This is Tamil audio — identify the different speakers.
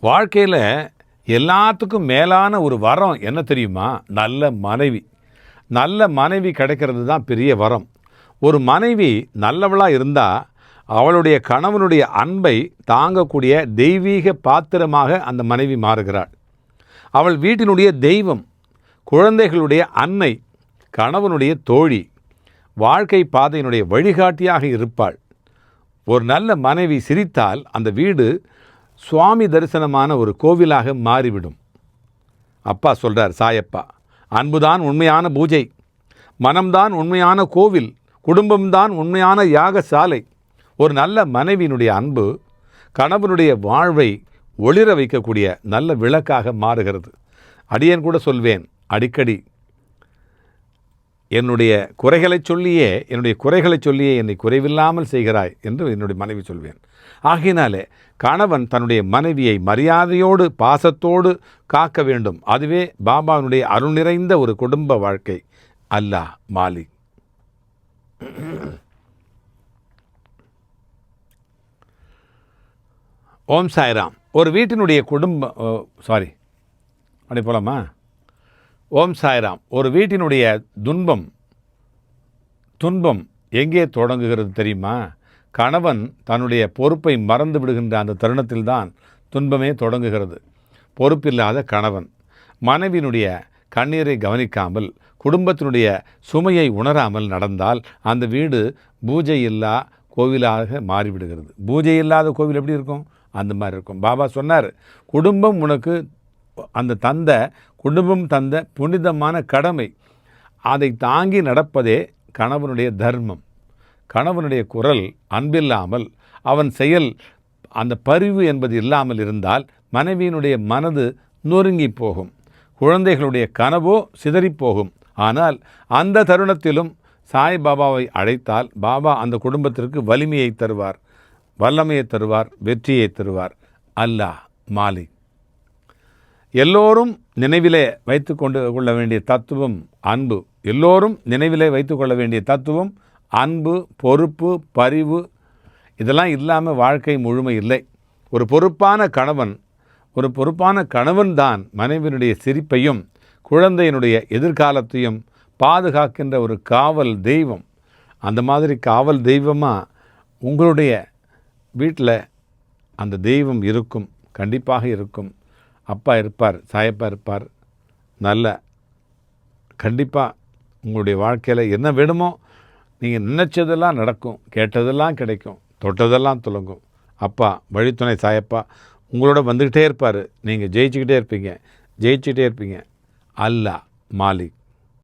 Speaker 1: வாழ்க்கையில் எல்லாத்துக்கும் மேலான ஒரு வரம் என்ன தெரியுமா? நல்ல மனைவி. நல்ல மனைவி கிடைக்கிறது தான் பெரிய வரம். ஒரு மனைவி நல்லவளாக இருந்தால் அவளுடைய கணவனுடைய அன்பை தாங்கக்கூடிய தெய்வீக பாத்திரமாக அந்த மனைவி மாறுகிறாள். அவள் வீட்டினுடைய தெய்வம், குழந்தைகளுடைய அன்னை, கணவனுடைய தோழி, வாழ்க்கை பாதையினுடைய வழிகாட்டியாக இருப்பாள். ஒரு நல்ல மனைவி சிரித்தால் அந்த வீடு சுவாமி தரிசனமான ஒரு கோவிலாக மாறிவிடும். அப்பா சொல்கிறார், சாயப்பா, அன்புதான் உண்மையான பூஜை, மனம்தான் உண்மையான கோவில், குடும்பம்தான் உண்மையான யாகசாலை. ஒரு நல்ல மனைவியினுடைய அன்பு கணவனுடைய வாழ்வை ஒளிர வைக்கக்கூடிய நல்ல விளக்காக மாறுகிறது. அடியேன் கூட சொல்வேன் அடிக்கடி, என்னுடைய குறைகளை சொல்லியே என்னை குறைவில்லாமல் செய்கிறாய் என்று என்னுடைய மனைவி சொல்வேன். ஆகையினாலே கணவன் தன்னுடைய மனைவியை மரியாதையோடு பாசத்தோடு காக்க வேண்டும். அதுவே பாபாவினுடைய அருள் நிறைந்த ஒரு குடும்ப வாழ்க்கை. அல்லாஹ் மாலிக். ஓம் சாய்ராம். ஒரு வீட்டினுடைய அப்படி போலாமா? ஓம் சாய்ராம். ஒரு வீட்டினுடைய துன்பம் எங்கே தொடங்குகிறது தெரியுமா? கணவன் தன்னுடைய பொறுப்பை மறந்து விடுகின்ற அந்த தருணத்தில்தான் துன்பமே தொடங்குகிறது. பொறுப்பில்லாத கணவன் மனைவியினுடைய கண்ணீரை கவனிக்காமல், குடும்பத்தினுடைய சுமையை உணராமல் நடந்தால் அந்த வீடு பூஜை இல்லா கோவிலாக மாறிவிடுகிறது. பூஜை இல்லாத கோவில் எப்படி இருக்கும்? அந்த மாதிரி இருக்கும். பாபா சொன்னார், குடும்பம் உனக்கு குடும்பம் தந்த புனிதமான கடமை. அதை தாங்கி நடப்பதே கணவனுடைய தர்மம். கணவனுடைய குரல் அன்பில்லாமல், அவன் செயல் அந்த பரிவு என்பது இல்லாமல் இருந்தால் மனைவியினுடைய மனது நொறுங்கி போகும், குழந்தைகளுடைய கனவோ சிதறிப்போகும். ஆனால் அந்த தருணத்திலும் சாய் பாபாவை அழைத்தால் பாபா அந்த குடும்பத்திற்கு வலிமையை தருவார், வல்லமையை தருவார், வெற்றியை தருவார். அல்லாஹ் மாலிக். எல்லோரும் நினைவிலே வைத்து கொள்ள வேண்டிய தத்துவம் அன்பு. எல்லோரும் நினைவிலே வைத்து கொள்ள வேண்டிய தத்துவம் அன்பு, பொறுப்பு, பரிவு. இதெல்லாம் இல்லாமல் வாழ்க்கை முழுமை இல்லை. ஒரு பொறுப்பான கணவன் தான் மனைவியினுடைய சிரிப்பையும் குழந்தையினுடைய எதிர்காலத்தையும் பாதுகாக்கின்ற ஒரு காவல் தெய்வம். அந்த மாதிரி காவல் தெய்வமாக உங்களுடைய வீட்டில் அந்த தெய்வம் இருக்கும், கண்டிப்பாக இருக்கும். அப்பா இருப்பார், சாயப்பா இருப்பார். கண்டிப்பாக உங்களுடைய வாழ்க்கையில் என்ன வேணுமோ நீங்கள் நினச்சதெல்லாம் நடக்கும், கேட்டதெல்லாம் கிடைக்கும், தொட்டதெல்லாம் துலங்கும். அப்பா வழித்துணை சாயப்பா உங்களோட வந்துக்கிட்டே இருப்பார். நீங்கள் ஜெயிச்சுக்கிட்டே இருப்பீங்க. அல்லாஹ் மாலிக்.